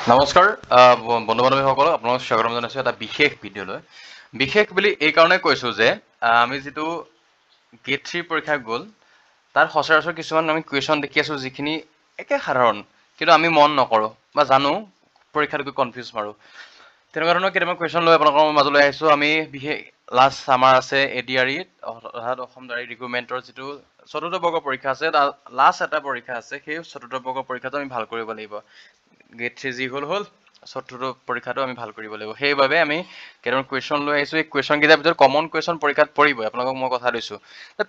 নমস্কাৰ বন্ধু বান্ধৱীসকলক আপোনালোক স্বাগতম জনাইছোঁ এটা বিশেষ ভিডিঅ'লৈ। বিশেষ বুলি এই কাৰণে কৈছোঁ যে আমি যিটো গেট 3 পৰীক্ষা গ'ল তাত সচৰাচৰ কিছুমান আমি কুৱেশ্যন দেখি আছোঁ যিখিনি একে সাধাৰণ, কিন্তু আমি মন নকৰোঁ বা জানো পৰীক্ষাত গৈ কনফিউজ মাৰোঁ। তেনেকুৱা ধৰণৰ কেইটামান কুৱেশ্যন লৈ আপোনালোকৰ মাজলৈ আহিছোঁ। আমি বিশেষ লাষ্ট আমাৰ আছে ADRE অৰ্থাৎ অসম দাৰি ৰিক্ৰুটমেণ্টৰ যিটো চতুৰ্থ বৰ্গৰ পৰীক্ষা আছে, তাৰ লাষ্ট এটা পৰীক্ষা আছে। সেই চতুৰ্থ বৰ্গৰ পৰীক্ষাটো আমি ভাল কৰিব লাগিব। গেট 3 যি হ'ল চতুৰ্থ পৰীক্ষাটো আমি ভাল কৰিব লাগিব। সেইবাবে আমি কেইটামান কুৱেশ্যন লৈ আহিছোঁ। এই কুৱেশ্যন কেইটাৰ ভিতৰত কমন কুৱেশ্যন পৰীক্ষাত পৰিবই, আপোনালোকক মই কথা দিছোঁ।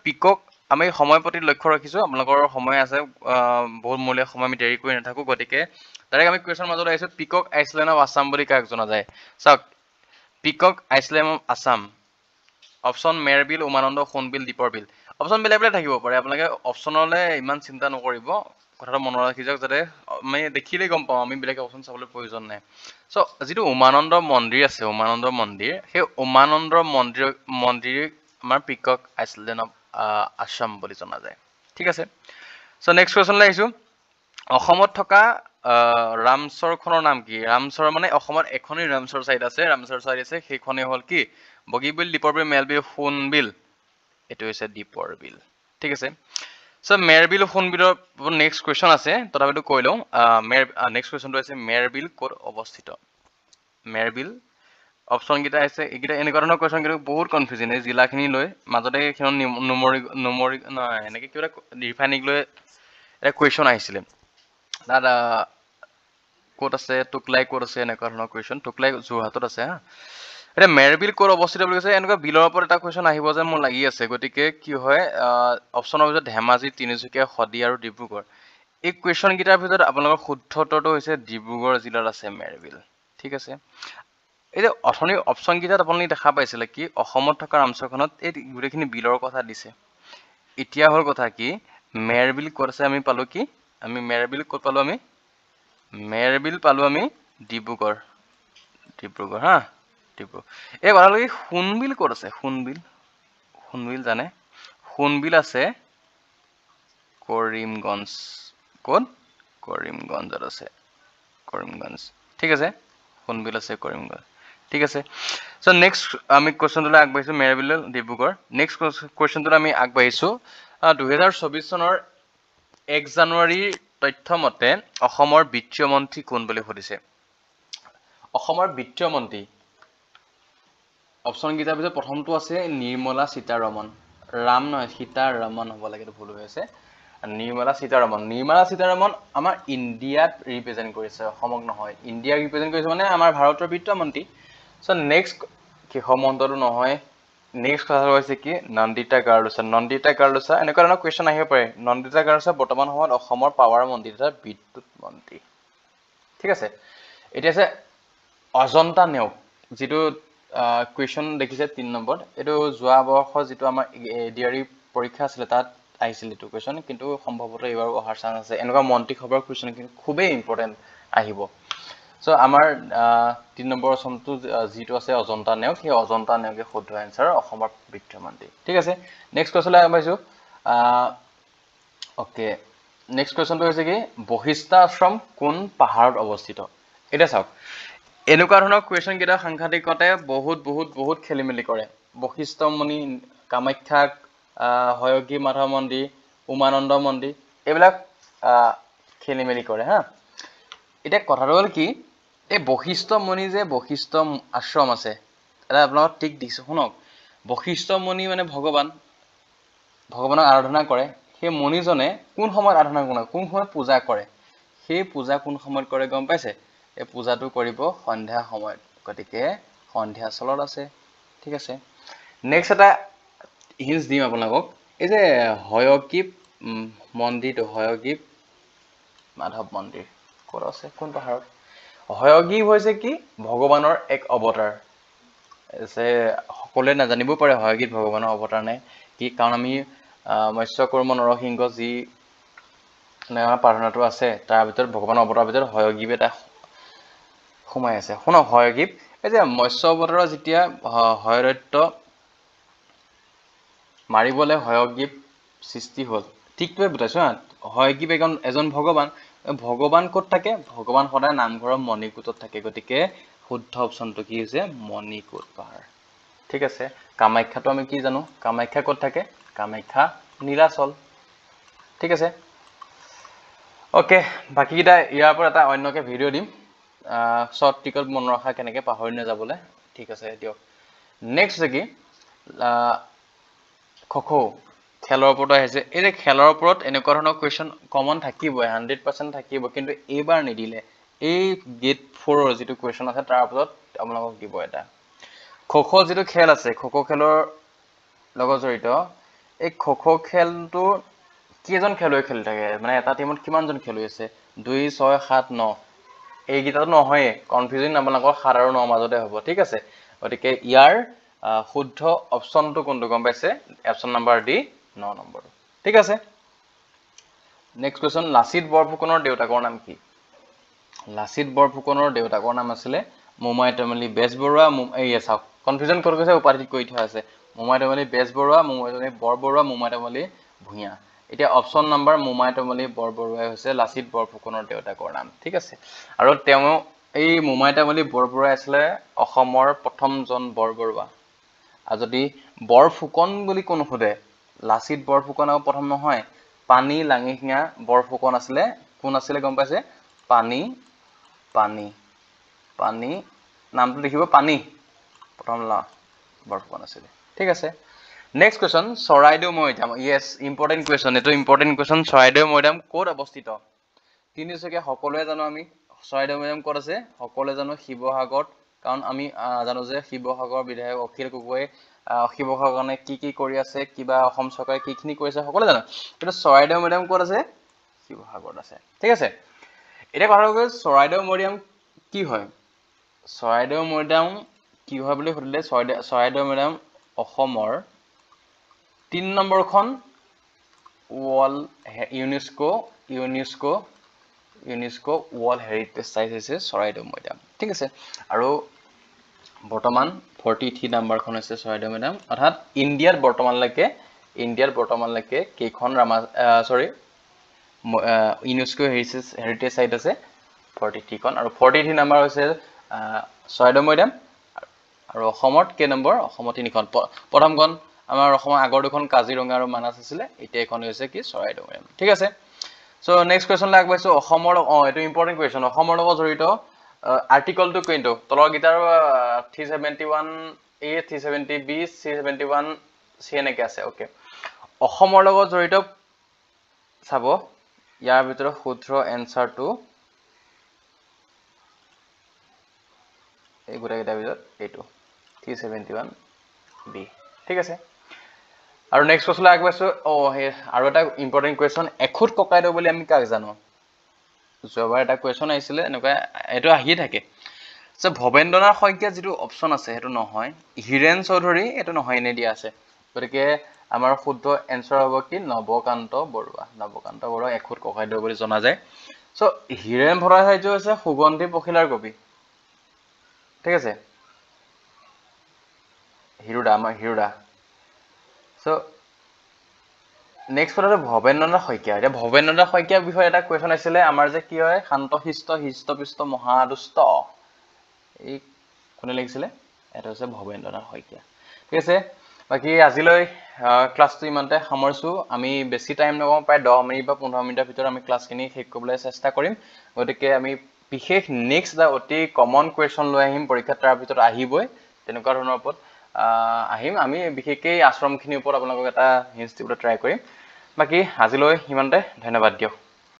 পিকক আমি সময় প্ৰতি লক্ষ্য ৰাখিছোঁ। আপোনালোকৰ সময় আছে, বহুত মূলীয়া সময়, আমি দেৰি কৰি নাথাকোঁ। গতিকে ডাইৰেক্ট আমি কুৱেশ্যন মাজত আহিছোঁ। পিকক আইচলেণ্ড অফ আছাম বুলি কাক জনা যায়? চাওক, peacock island of Assam. Option মেৰবিল, উমানন্দ, সোণবিল, দীপৰ বিল। অপশ্যন বেলেগ বেলেগ থাকিব পাৰে, আপোনালোকে অপশ্যনলৈ ইমান চিন্তা নকৰিব। কথাটো মনত ৰাখি যাওক, যাতে আমি দেখিলেই গম পাওঁ, আমি বেলেগ অপশ্যন চাবলৈ প্ৰয়োজন নাই। চ' যিটো উমানন্দ মন্দিৰ আছে, উমানন্দ মন্দিৰ, সেই উমানন্দ মন্দিৰ আমাৰ পিকক আইচলেণ্ড অফ আছাম বুলি জনা যায়। ঠিক আছে। চ' নেক্সট কুৱেশ্যনলৈ আহিছোঁ। অসমত থকা ৰামচৰখনৰ নাম কি? ৰামচৰ মানে অসমত এখনেই ৰামচৰ ছাইট আছে, সেইখনেই হ'ল কি? বগীবিল, দীপৰ বিল, মেলবিল, সোণবিল। এইটো হৈছে দীপৰ বিল। ঠিক আছে। চ' মেৰবিল, সোণবিলৰ নেক্সট কুৱেশ্যন আছে, তথাপিতো কৈ লওঁ। নেক্সট কুৱেশ্যনটো হৈছে মেৰবিল ক'ত অৱস্থিত? মেৰবিল অপশ্যনকেইটা আছে, এইকেইটা এনেকুৱা ধৰণৰ কুৱেশ্যন কিন্তু বহুত কনফিউজিং। এই জিলাখিনি লৈ মাজতে সেইখন নুমৰি নহয়, এনেকৈ কিবা এটা ৰিফাইনিক লৈ এটা কুৱেশ্যন আহিছিলে। তাত ক'ত আছে, টুকলাই ক'ত আছে, এনেকুৱা ধৰণৰ কুৱেশ্যন। টুকলাই যোৰহাটত আছে হা। এতিয়া মেৰবিল ক'ত অৱস্থিত বুলি কৈছে, এনেকুৱা বিলৰ ওপৰত এটা কুৱেশ্যন আহিব যেন মোৰ লাগি আছে। গতিকে কি হয়, অপশ্যনৰ ভিতৰত ধেমাজি, তিনিচুকীয়া, শদিয়া আৰু ডিব্ৰুগড়। এই কুৱেশ্যনকেইটাৰ ভিতৰত আপোনালোকৰ শুদ্ধ উত্তৰটো হৈছে ডিব্ৰুগড় জিলাত আছে মেৰবিল। ঠিক আছে। এতিয়া অথনিৰ অপশ্যনকেইটাত আপোনালোকে দেখা পাইছিলে কি অসমত থকা ৰামচৰখনত এই গোটেইখিনি বিলৰ কথা দিছে। এতিয়া হ'ল কথা কি, মেৰবিল ক'ত আছে আমি পালোঁ কি? আমি মেৰবিল ক'ত পালোঁ? মেৰবিল পালোঁ আমি ডিব্ৰুগড় হা, ডিব্ৰুগড়। এই কথাটো কি, সোণবিল ক'ত আছে? সোণবিল জানে? সোণবিল আছে কৰিমগঞ্জ। ক'ত? কৰিমগঞ্জত আছে, কৰিমগঞ্জ। ঠিক আছে, সোণবিল আছে কৰিমগঞ্জ। ঠিক আছে। চ' নেক্সট আমি কুৱেশ্যনটোলৈ আগবাঢ়িছোঁ, মেৰবিল, ডিব্ৰুগড়। নেক্সট কুৱেশ্যনটোলৈ আমি আগবাঢ়িছোঁ। 2024 চনৰ 1 জানুৱাৰীৰ তথ্য মতে অসমৰ বিত্তীয় মন্ত্ৰী কোন বুলি সুধিছে। অসমৰ বিত্তীয় মন্ত্ৰী অপশ্যনকেইটাৰ ভিতৰত প্ৰথমটো আছে নিৰ্মলা সীতাৰমন। ৰাম নহয়, সীতাৰমন হ'ব লাগে, ভুল হৈ আছে। নিৰ্মলা সীতাৰমন আমাৰ ইণ্ডিয়াত ৰিপ্ৰেজেণ্ট কৰিছে, অসমক নহয়। ইণ্ডিয়াক ৰিপ্ৰেজেণ্ট কৰিছে মানে আমাৰ ভাৰতৰ বিত্তমন্ত্ৰী। চ' নেক্সট শেষৰ মন্তটো নহয়। নেক্সট কথা হৈছে কি, নন্দিতা গাৰ্লছা। এনেকুৱা ধৰণৰ কুৱেশ্যন আহিব পাৰে। নন্দিতা গাৰ্লছা বৰ্তমান সময়ত অসমৰ পাৱাৰ মন্ত্ৰী তথা বিদ্যুৎ মন্ত্ৰী। ঠিক আছে। এতিয়া আছে অজন্তা নেওগ, যিটো কুৱেশ্যন দেখিছে 3 নম্বৰত। এইটো যোৱা বৰ্ষৰ যিটো আমাৰ ADRE পৰীক্ষা আছিলে তাত আহিছিল এইটো কুৱেশ্যন, কিন্তু সম্ভৱতঃ এইবাৰ অহাৰ চান্স আছে। এনেকুৱা মন্ত্ৰী সভাৰ কুৱেশ্যন কিন্তু খুবেই ইম্পৰ্টেণ্ট আহিব। চ' আমাৰ 3 নম্বৰ অপশ্যনটো যিটো আছে অজন্তা নেওগ, সেই অজন্তা নেওগে শুদ্ধ এনচাৰ, অসমৰ বিত্তীয় মন্ত্ৰী। ঠিক আছে। নেক্সট কুৱেশ্যনলৈ আগবাঢ়িছোঁ। অ'কে, নেক্সট কুৱেশ্যনটো হৈছে কি, বশিষ্ঠ আশ্ৰম কোন পাহাৰত অৱস্থিত? এতিয়া চাওক, এনেকুৱা ধৰণৰ কুৱেশ্যন কেইটা সাংঘাতিকতে বহুত খেলি মেলি কৰে। বশিষ্ঠ মুনি, কামাখ্যা, হয়গ্ৰীৱ মাধৱ মন্দিৰ, উমানন্দ মন্দিৰ, এইবিলাক খেলি মেলি কৰে হা। এতিয়া কথাটো হ'ল কি, এই বশিষ্ঠ মুনি যে বশিষ্ঠ আশ্ৰম আছে, এটা আপোনালোকক টিক দিছোঁ শুনক। বশিষ্ঠ মুনি মানে ভগৱানক আৰাধনা কৰে। সেই মুনিজনে কোন সময়ত আৰাধনা কৰে, কোন সময়ত পূজা কৰে? সেই পূজা কোন সময়ত কৰে গম পাইছে? এই পূজাটো কৰিব সন্ধ্যা সময়ত। গতিকে সন্ধ্যা চলত আছে। ঠিক আছে। নেক্সট এটা হিন্স দিম আপোনালোকক। এই যে হয়গ্ৰীৱ মন্দিৰটো, হয়গ্ৰীৱ মাধৱ মন্দিৰ ক'ত আছে, কোন পাহাৰত? হয়গ্ৰীৱ হৈছে কি, ভগৱানৰ এক অৱতাৰ। সকলোৱে নাজানিবও পাৰে হয়গ্ৰীৱ ভগৱানৰ অৱতাৰ নে কি, কাৰণ আমি মৎস্যকূৰ্ম নৰসিংহ যি আমাৰ প্ৰাৰ্থনাটো আছে তাৰ ভিতৰত ভগৱানৰ অৱতাৰৰ ভিতৰত হয়গ্ৰীৱ এটা সোমাই আছে। শুনক, হয়গ্ৰীৱ এই যে মৎস্য অৱতাৰৰ যেতিয়া হয়দত্ত মাৰিবলৈ হয়গ্ৰীৱ সৃষ্টি হ'ল, ঠিকটোৱে বুজাইছোঁ হা। হয়গ্ৰীৱ এজন ভগৱান, ভগৱান ক'ত থাকে ভগৱান সদায় নামঘৰৰ মণিকূটত থাকে গতিকে শুদ্ধ অপচনটো কি হৈছে মণিকূট পাহাৰ ঠিক আছে কামাখ্যাটো আমি কি জানো কামাখ্যা ক'ত থাকে কামাখ্যা নীলাচল ঠিক আছে ওকে বাকিটা ইয়াৰ পৰা এটা অন্যকে ভিডিও দিম শৰ্ট টিকট মন ৰখা কেনেকৈ পাহৰি নাযাবলৈ ঠিক আছে দিয়ক নেক্সট কি খো খেলৰ ওপৰত আহিছে এই যে খেলৰ ওপৰত এনেকুৱা ধৰণৰ কুৱেশ্যন কমন থাকিবই 100% থাকিব কিন্তু এইবাৰ নিদিলে এই গেট 4 যিটো কুৱেশ্যন আছে তাৰ ওপৰত আপোনালোকক দিব এটা খো যিটো খেল আছে খো খেলৰ লগত জড়িত এই খো খেলটো কেইজন খেলুৱৈ খেলি থাকে মানে এটা টিমত কিমানজন খেলুৱৈ আছে 2 6 7 9 এইকেইটাতো নহয় কনফিউজন আপোনালোকৰ 7 আৰু 9 মাজতে হ'ব ঠিক আছে গতিকে ইয়াৰ শুদ্ধ অপচনটো কোনটো গম পাইছে অপচন নাম্বাৰ ডি 9 নম্বৰ ঠিক আছে নেক্সট কোৱেশ্যন লাচিত বৰফুকনৰ দেউতাকৰ নাম কি লাচিত বৰফুকনৰ দেউতাকৰ নাম আছিলে মোমাই তেমালি বেজবৰুৱা এই চাওক কনফিউজন কৰি গৈছে উপাধিত কৈ থোৱা আছে মোমাই তেমালি বেজবৰুৱা মোমাই তেমালি বৰবৰুৱা মোমাই তেমালি ভূঞা এতিয়া অপচন নাম্বাৰ মোমাই তেমালি বৰবৰুৱাই হৈছে লাচিত বৰফুকনৰ দেউতাকৰ নাম ঠিক আছে আৰু তেওঁ এই মোমাই তেমালি বৰবৰুৱাই আছিলে অসমৰ প্ৰথমজন বৰবৰুৱা আৰু যদি বৰফুকন বুলি কোন সোধে লাচিত বৰফুকন আৰু প্ৰথম নহয় পানী লাঙিহিঙা বৰফুকন আছিলে কোন আছিলে গম পাইছে পানী পানী পানী নামটো লিখিব পানী প্ৰথম বৰফুকন আছিলে ঠিক আছে নেক্সট কোৱেশ্যন চৰাইদেউ মৈদাম ইয়েছ ইম্পৰ্টেণ্ট কুৱেশ্যন এইটো ইম্পৰ্টেণ্ট কুৱেশ্যন চৰাইদেউ মৈদাম ক'ত অৱস্থিত তিনিচুকীয়া সকলোৱে জানো আমি চৰাইদেউ মৈদাম ক'ত আছে সকলোৱে জানো শিৱসাগৰত কাৰণ আমি জানো যে শিৱসাগৰ বিধায়ক অখিল গগৈয়ে শিৱসাগৰৰ কাৰণে কি কৰি আছে কিবা অসম চৰকাৰে কিখিনি কৰিছে সকলোৱে জানো কিন্তু চৰাইদেউ মৈদাম ক'ত আছে শিৱসাগৰত আছে ঠিক আছে এতিয়া কথা হ'ল চৰাইদেউ মৈদাম কি হয় চৰাইদেউ মৈদাম কি হয় বুলি সুধিলে চৰাইদেউ মৈদাম অসমৰ 3 নম্বৰখন world UNESCO world heritage site হৈছে চৰাইদেউ মৈদাম ঠিক আছে আৰু বৰ্তমান 43 নম্বৰখন হৈছে চৰাইদেউ মৈদাম অৰ্থাৎ ইণ্ডিয়াত বৰ্তমানলৈকে কেইখন ইউনেস্কো হেৰিটেজ সাইট আছে 43 খন আৰু 43 নম্বৰ হৈছে চৰাইদেউ মৈদাম আৰু অসমত কেই নম্বৰ অসমত 3খন প্ৰথমখন আমাৰ অসমৰ আগৰ দুখন কাজিৰঙা আৰু মানাস আছিলে এতিয়া এখন হৈছে কি চৰাইদেউ মৈদাম ঠিক আছে সো নেক্সট কোৱেশ্যন লাগ পাইছো অসমৰ এটো ইম্পৰ্টেন্ট কোৱেশ্যন অসমৰ লগত জড়িত আৰ্টিকলটো কোনটো তলৰ গিটাৰ 371 A 370 B 371 C এনেকৈ আছে ওকে অসমৰ লগত জড়িত চাব ইয়াৰ ভিতৰত শুদ্ধ এনসাৰটো এই গোটেইকেইটাৰ ভিতৰত এইটো 371 B ঠিক আছে আৰু নেক্সট কোৱেশ্যন লাগ পাইছো আৰু এটা ইম্পৰ্টেন্ট কোৱেশ্যন এখুত ককাইদেউ বুলি আমি কাক জানো যোৱাবাৰ এটা কুৱেশ্যন আহিছিলে এনেকুৱা এটো আহিয়ে থাকে সো ভবেন্দ্ৰনাথ শইকীয়া যেটো অপচন আছে হেতু নহয় হিৰেন চৌধুৰী এটো নহয় এনে দিয়া আছে গতিকে আমাৰ শুদ্ধ এনসাৰ হ'ব কি নৱকান্ত বৰুৱা এখুত ককাইদেউ বুলি জনা যায় সো হিৰেন ভট্টাচাৰ্য হৈছে সুগন্ধি পখিলাৰ কবি ঠিক আছে হিৰুদা সো নেক্সট কথা ভবেন্দ্ৰনাথ শইকীয়া এটা ভবেন্দ্ৰনাথ শইকীয়াৰ বিষয়ে এটা কুৱেশ্যন আছিলে আমাৰ যে কি হয় শান্তশিষ্ট হিষ্টপিষ্ট মহাদুষ্ট এই কোনে লিখিছিলে এটা হৈছে ভবেন্দ্ৰনাথ শইকীয়া ঠিক আছে বাকি আজিলৈ ক্লাছটো ইমানতে সামৰিছো আমি বেছি টাইম নকম প্ৰায় 10 মিনিট বা 15 মিনিটৰ ভিতৰত আমি ক্লাছখিনি শেষ কৰিবলৈ চেষ্টা কৰিম গতিকে আমি বিশেষ নেক্সট দা অতি কমন কুৱেশ্যন লৈ আহিম পৰীক্ষাত তাৰ ভিতৰত আহিবই তেনেকুৱা ধৰণৰ ওপৰত আহিম আমি বিশেষকৈ আশ্ৰমখিনিৰ ওপৰত আপোনালোকক এটা হিন্টছ দিবলৈ ট্ৰাই কৰিম বাকি আজিলৈ ইমানতে ধন্যবাদ দিয়ক